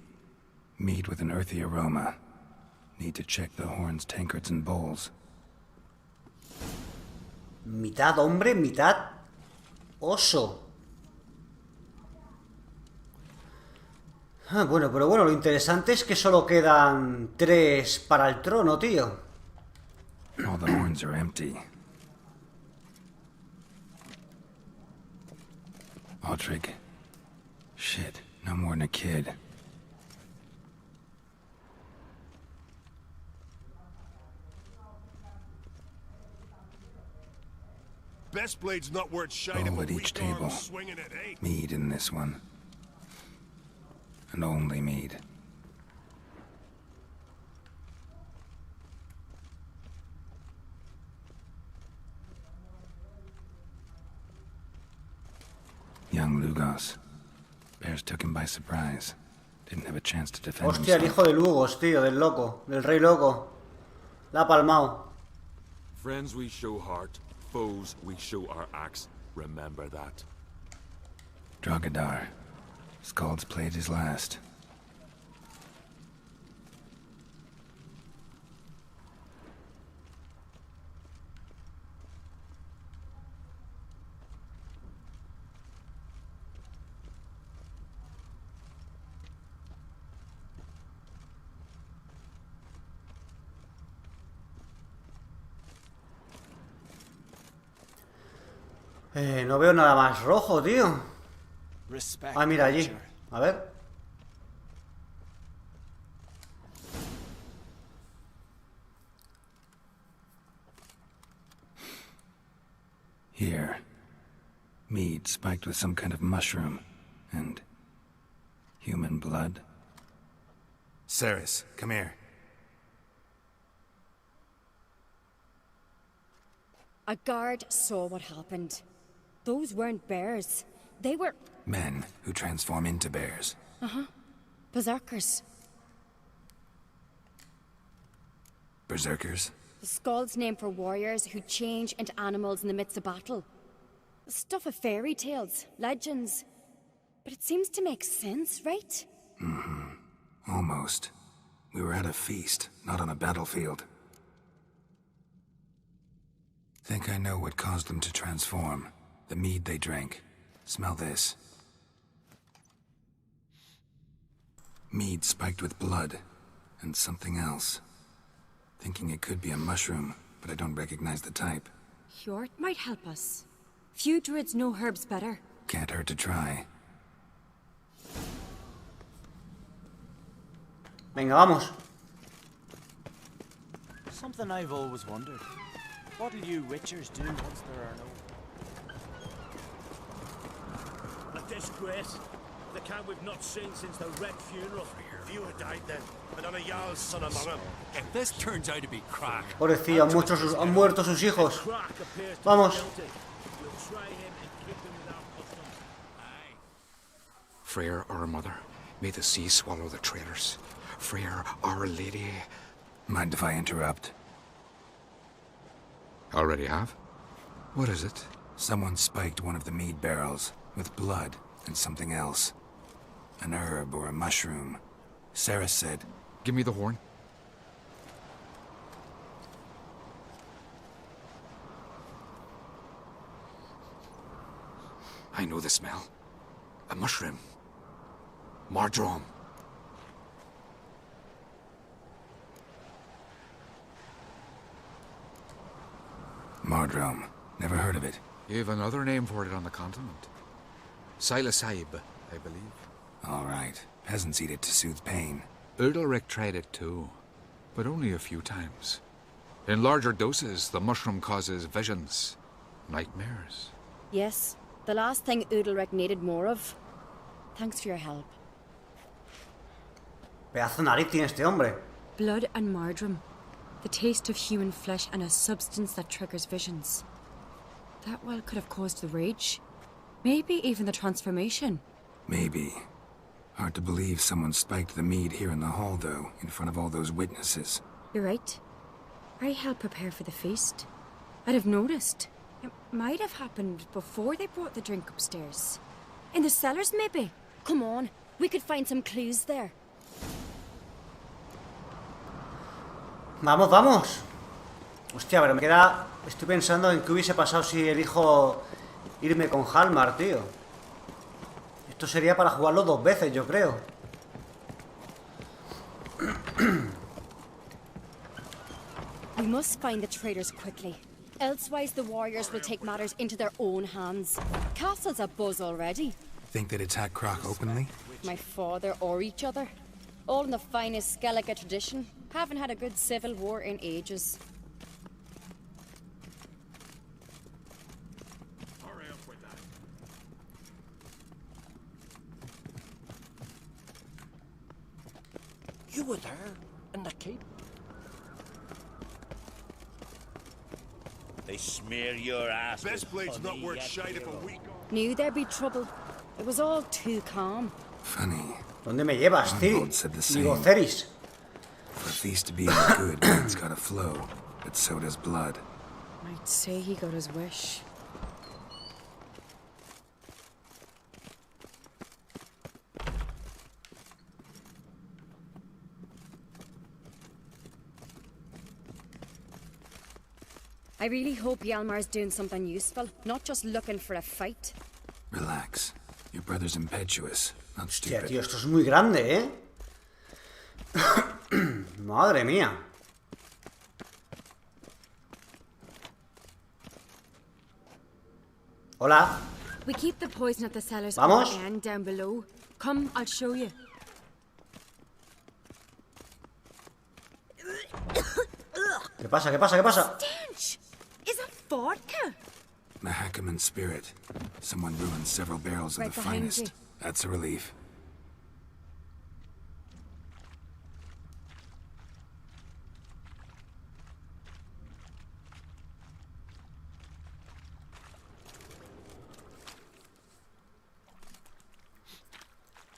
Mead with an earthy aroma. Need to check the horns, tankards, and bowls. Mitad hombre, mitad oso. Bueno, pero bueno, lo interesante es que solo quedan 3 para el trono, tío. All the horns are empty. Aldrich. Shit, no more than a kid. Best blade's not worth shining. Oh, at each table. Mead in this one. And only mead. Young Lugos. Bears took him by surprise. Didn't have a chance to defend Hostia, el hijo de Lugos, tío, del loco, del rey loco. La ha palmao. Friends we show heart, foes we show our axe. Remember that. Drogadar. Skald's played his last. No veo nada más rojo, tío. Ah, mira allí. A ver. Here. Mead spiked with some kind of mushroom. And human blood. Ceres, come here. A guard saw what happened. Those weren't bears. They were... Men who transform into bears. Uh-huh. Berserkers. Berserkers? The Skald's name for warriors who change into animals in the midst of battle. The stuff of fairy tales, legends. But it seems to make sense, right? Mm-hmm. Almost. We were at a feast, not on a battlefield. Think I know what caused them to transform. The mead they drank. Smell this. Mead spiked with blood. And something else. Thinking it could be a mushroom, but I don't recognize the type. Hjort might help us. Few druids know herbs better. Can't hurt to try. Venga, vamos. Something I've always wondered. What'll you witchers do once there are no... A disgrace. The kind we've not seen since the Red funeral. Few had died then, and on a Jarl's son among them. If this turns out to be crack... Pobrecillo, han muerto sus hijos. Vamos. Freyr, our mother, may the sea swallow the traitors. Freyr, our lady. Mind if I interrupt? Already have? What is it? Someone spiked one of the mead barrels with blood and something else. An herb or a mushroom. Sarah said... Give me the horn. I know the smell. A mushroom. Mardrome. Mardrome. Never heard of it. You've another name for it on the continent. Silasaib, I believe. All right. Peasants eat it to soothe pain. Udalric tried it too, but only a few times. In larger doses, the mushroom causes visions, nightmares. Yes, the last thing Udalric needed more of. Thanks for your help. Pedazo nariz tiene este hombre. Blood and mardrum. The taste of human flesh and a substance that triggers visions. That well could have caused the rage. Maybe even the transformation. Maybe. Hard to believe someone spiked the mead here in the hall, though, in front of all those witnesses. You're right. I helped prepare for the feast. I'd have noticed. It might have happened before they brought the drink upstairs. In the cellars, maybe. Come on, we could find some clues there. Vamos, vamos. Hostia, pero me queda... Estoy pensando en qué hubiese pasado si elijo irme con Halmar, tío. Esto sería para jugarlo 2 veces, yo creo. We must find the traitors quickly. Elsewise, the warriors will take matters into their own hands. Castle's abuzz already. Think they'd attack Croc openly? My father or each other. All in the finest Skellige tradition. Haven't had a good civil war in ages. You were there, in the keep? They smear your ass. Best blade's not worth shite if a week. Knew there'd be trouble. It was all too calm. Funny. ¿Dónde me llevas, tío? Digo, Ceris. For a feast to be any good, it's gotta flow. But so does blood. I'd say he got his wish. I really hope Hjalmar's doing something useful, not just looking for a fight. Relax. Your brother's impetuous, not Hostia, stupid. tío, esto es muy grande, ¿eh? Madre mía. Hola. We keep the poison at the cellar's Vamos. upper end down below. Come, I'll show you. ¿Qué pasa? ¿Qué pasa? ¿Qué pasa? Stench! Is it vodka? Mahakaman spirit. Someone ruined several barrels of Right the behind finest. you. That's a relief.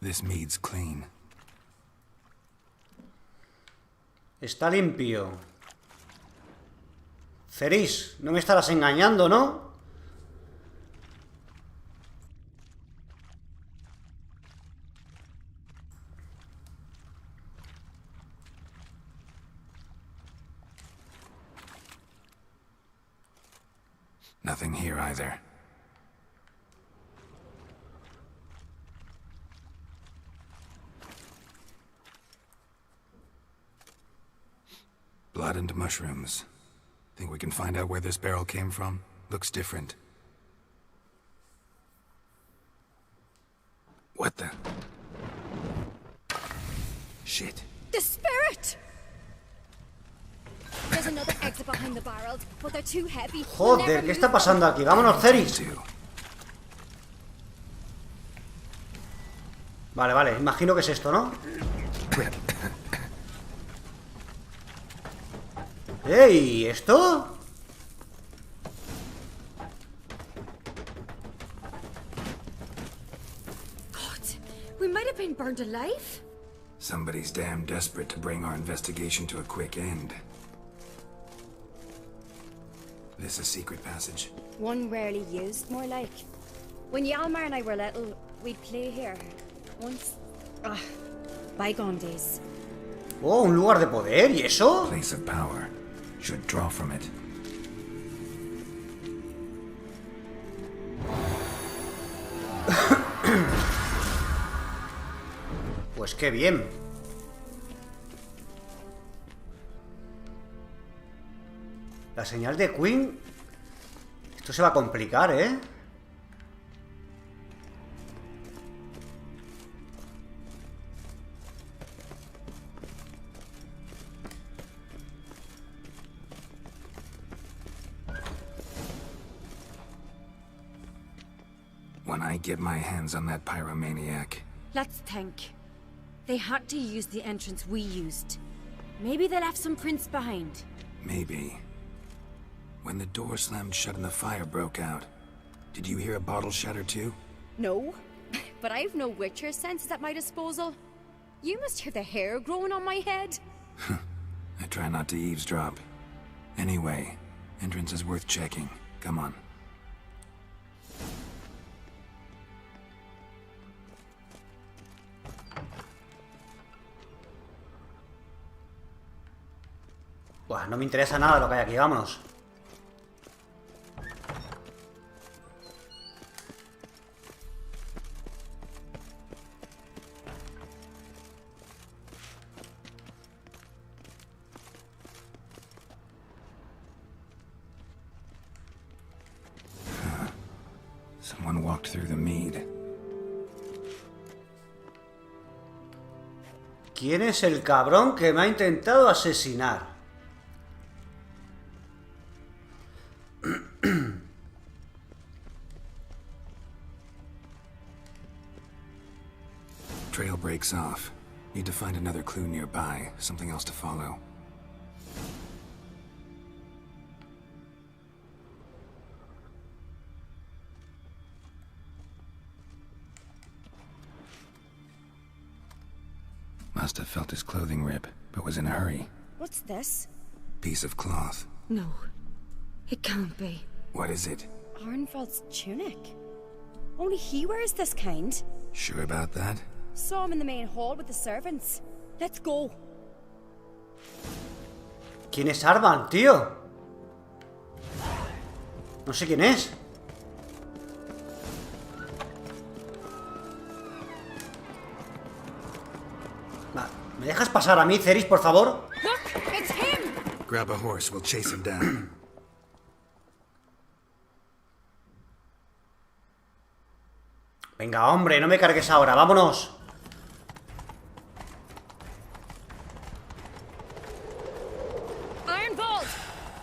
This mead's clean. Está limpio. Ceris, no me estarás engañando, ¿no? Nothing here either. Blood and mushrooms. Think we can find out where this barrel came from? Looks different. What the? Shit. The spirit! There's another exit behind the barrels, but they're too heavy. We'll Joder, never ¿qué está move pasando aquí? Vámonos, Ceris. Vale, vale, imagino que es esto, ¿no? ¡Ey! ¿Esto? God, we might have been burned alive. Somebody's damn desperate to bring our investigation to a quick end. This a secret passage? One rarely used, more like. When Hjalmar and I were little, we'd play here. Once. Bygone days. Oh, un lugar de poder, ¿y eso? Place of power. Should draw from it. Pues qué bien. La señal de Queen. Esto se va a complicar, ¿eh? When I get my hands on that pyromaniac. Let's think. They had to use the entrance we used. Maybe they left some prints behind. Maybe. When the door slammed shut and the fire broke out, did you hear a bottle shatter too? No, but I've no Witcher senses at my disposal. You must hear the hair growing on my head. I try not to eavesdrop. Anyway, entrance is worth checking. Come on. Buah, no me interesa nada lo que hay aquí, vámonos. Someone walked through the mead. ¿Quién es el cabrón que me ha intentado asesinar? Trail breaks off. Need to find another clue nearby, something else to follow. Must have felt his clothing rip, but was in a hurry. What's this? Piece of cloth. No. It can't be. What is it? Arnvald's tunic. Only he wears this kind. Sure about that? Saw him in the main hall with the servants. Let's go. ¿Quién es Arvan, tío? No sé quién es. Va, ¿me dejas pasar a mí, Ceris, por favor? Look, it's him. Grab a horse, we'll chase him down. Venga, hombre, no me cargues ahora, vámonos. Arnvald!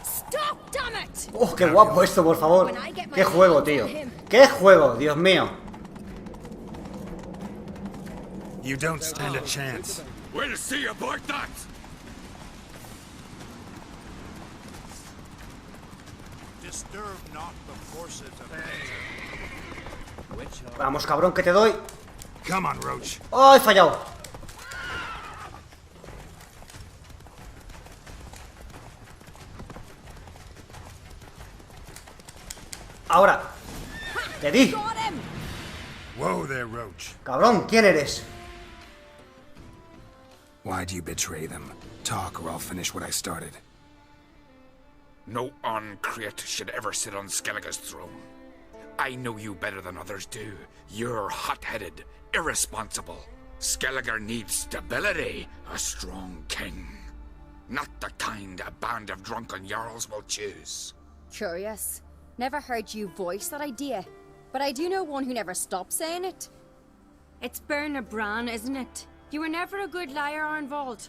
Stop, damn it! ¡Oh, qué guapo esto, por favor! ¡Qué juego, tío! ¡Qué juego, Dios mío! You don't stand a chance. We'll see about that! Disturb not the forces of nature. Vamos, cabrón, que te doy. Come on, Roach. ¡Oh, he fallado! Ahora. ¡Te di! Whoa there, Roach. Cabrón, ¿quién eres? Why do you betray them? Talk or I'll finish what I started. No Uncreate should ever sit on Skellige's throne. I know you better than others do. You're hot-headed, irresponsible. Skellige needs stability, a strong king. Not the kind a band of drunken jarls will choose. Curious. Never heard you voice that idea. But I do know one who never stops saying it. It's Bernard Bran, isn't it? You were never a good liar, Arnvald.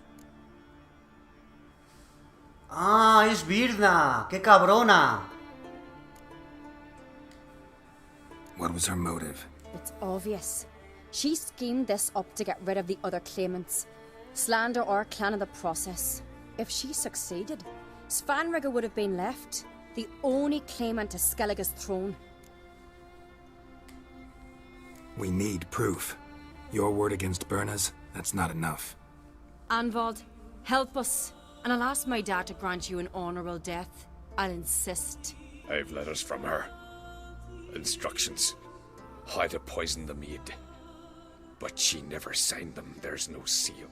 ¡Ah, es Birna! ¡Qué cabrona! What was her motive? It's obvious. She schemed this up to get rid of the other claimants. Slander our clan in the process. If she succeeded, Svanrige would have been left, the only claimant to Skellige's throne. We need proof. Your word against Birna's, that's not enough. Arnvald, help us, and I'll ask my dad to grant you an honorable death. I'll insist. I've letters from her. Instructions. How to poison the mead. But she never signed them. There's no seal.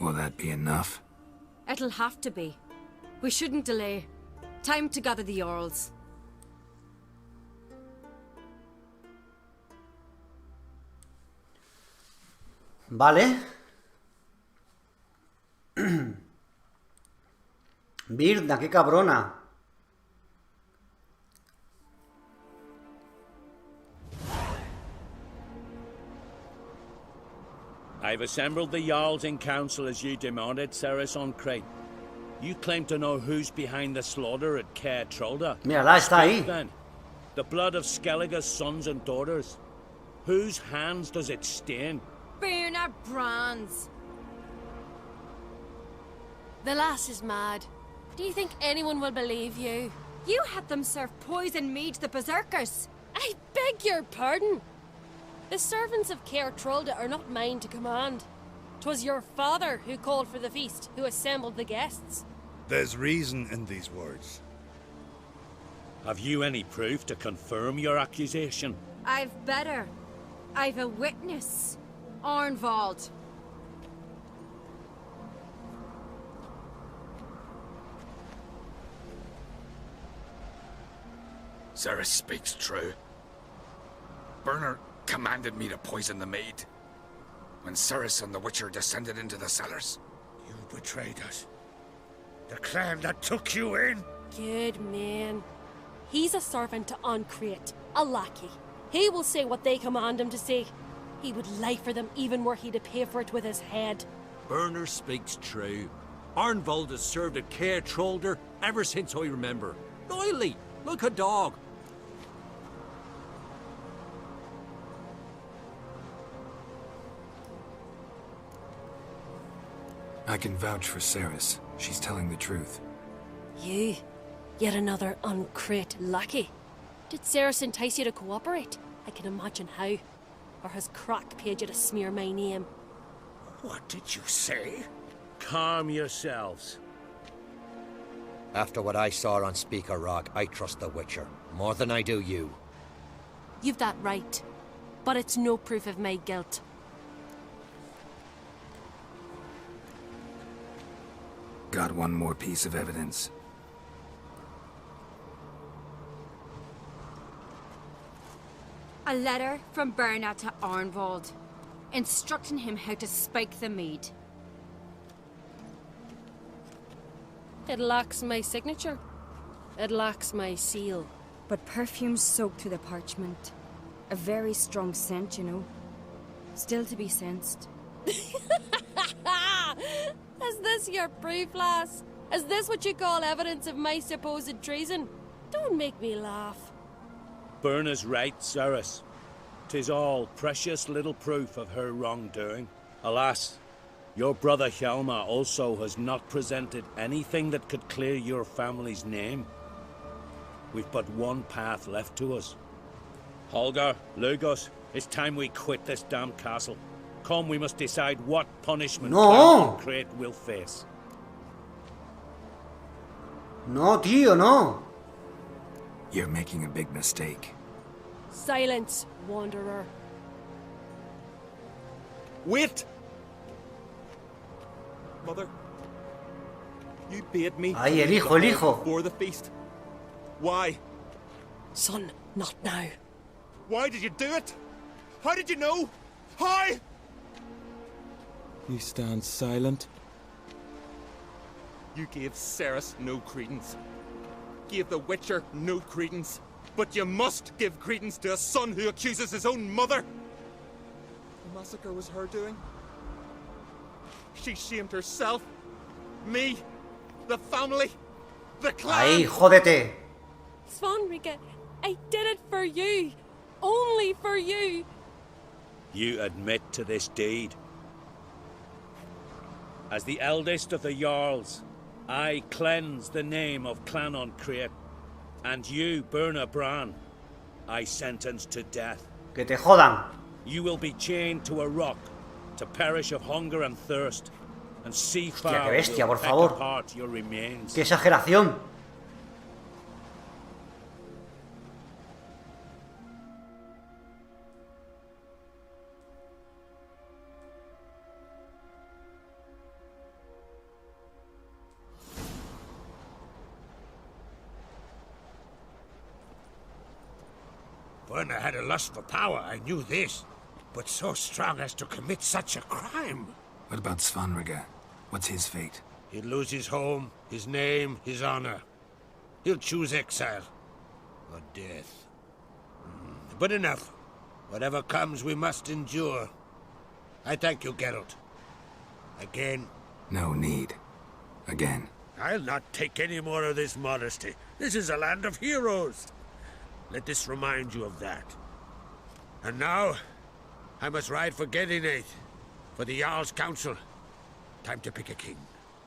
Will that be enough? It'll have to be. We shouldn't delay. Time to gather the Jarls. Vale. Birna, qué cabrona. I've assembled the Jarls in council as you demanded, Ceres on Crate. You claim to know who's behind the slaughter at Caer Trolda. Mírala, está ahí. Then, the blood of Skellige's sons and daughters. Whose hands does it stain? Bernard Bran's. The lass is mad. Do you think anyone will believe you? You had them serve poison mead to the berserkers. I beg your pardon. The servants of Caer Trolda are not mine to command. 'Twas your father who called for the feast, who assembled the guests. There's reason in these words. Have you any proof to confirm your accusation? I've better. I've a witness. Arnvald. Ceres speaks true. Burner commanded me to poison the maid when Ceres and the Witcher descended into the cellars. You betrayed us. The clan that took you in. Good man. He's a servant to Ancrete, a lackey. He will say what they command him to say. He would lie for them even were he to pay for it with his head. Burner speaks true. Arnvold has served a care trollder ever since I remember. Loyally, like a dog. I can vouch for Ceres. She's telling the truth. You? Yet another Ancrete lackey? Did Ceres entice you to cooperate? I can imagine how. Or has Crack paid you to smear my name? What did you say? Calm yourselves. After what I saw on Speaker Rock, I trust the Witcher. More than I do you. You've that right. But it's no proof of my guilt. Got one more piece of evidence. A letter from Berna to Arnvold, instructing him how to spike the mead. It lacks my signature. It lacks my seal. But perfume soaked through the parchment. A very strong scent, you know. Still to be sensed. Is this your proof, lass? Is this what you call evidence of my supposed treason? Don't make me laugh. Berna's right, Ceres. 'Tis all precious little proof of her wrongdoing. Alas, your brother Hjalmar also has not presented anything that could clear your family's name. We've but one path left to us. Holger, Lugos, it's time we quit this damned castle. Come, we must decide what punishment Ancrete will face. No, tío, no. You're making a big mistake. Silence, wanderer. Wait! Mother, you bade me Ay, el hijo. before the feast. Why? Son, not now. Why did you do it? How did you know? How? You stand silent. You gave Ceres no credence. Gave the Witcher no credence. But you must give credence to a son who accuses his own mother. The massacre was her doing. She shamed herself. Me. The family. The clan. Ahí, jódete. Svanrika, I did it for you. Only for you. You admit to this deed. As the eldest of the Jarls, I cleanse the name of Clan Ancrete, and you, Berna Bran, I sentence to death. Que te jodan. You will be chained to a rock to perish of hunger and thirst, and sea Hostia, fowl qué bestia, will por peck favor. apart your remains. Qué exageración. Berna had a lust for power, I knew this. But so strong as to commit such a crime. What about Svanrika? What's his fate? He'll lose his home, his name, his honor. He'll choose exile. Or death. But enough. Whatever comes, we must endure. I thank you, Geralt. Again. No need. Again. I'll not take any more of this modesty. This is a land of heroes. Let this remind you of that. And now, I must ride for Gedinate, for the Jarl's Council. Time to pick a king.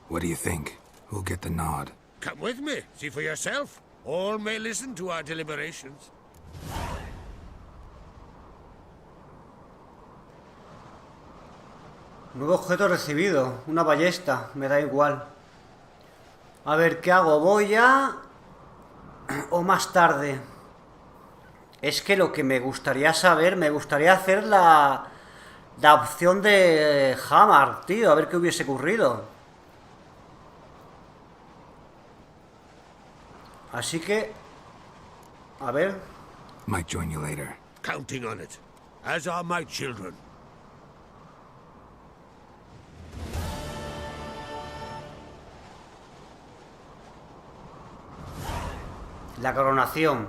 What do you think? Who'll get the nod? Come with me, see for yourself. All may listen to our deliberations. Nuevo objeto recibido. Una ballesta. Me da igual. A ver, ¿qué hago? ¿Voy a...? ¿O más tarde? Es que lo que me gustaría saber... Me gustaría hacer la opción de Hammer, tío. A ver qué hubiese ocurrido. Así que... A ver. Might join you later. Counting on it. As are my children. La coronación.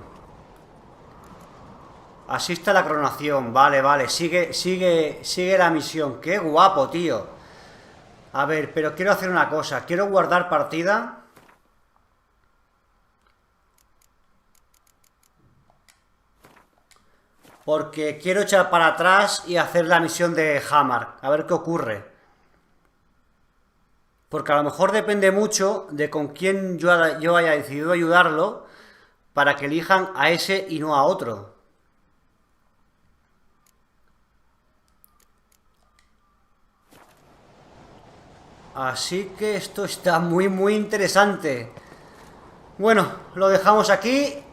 Asiste a la coronación. Vale, vale. Sigue la misión. Qué guapo, tío. A ver, pero quiero hacer una cosa. Quiero guardar partida. Porque quiero echar para atrás y hacer la misión de Hammer. A ver qué ocurre. Porque a lo mejor depende mucho de con quién yo haya decidido ayudarlo para que elijan a ese y no a otro. Así que esto está muy interesante. Bueno, lo dejamos aquí.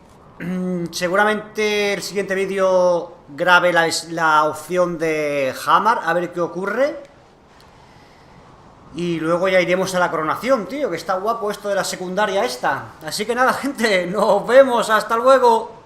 Seguramente el siguiente vídeo grabe la opción de Hammer, a ver qué ocurre. Y luego ya iremos a la coronación, tío, que está guapo esto de la secundaria esta. Así que nada, gente, nos vemos, hasta luego.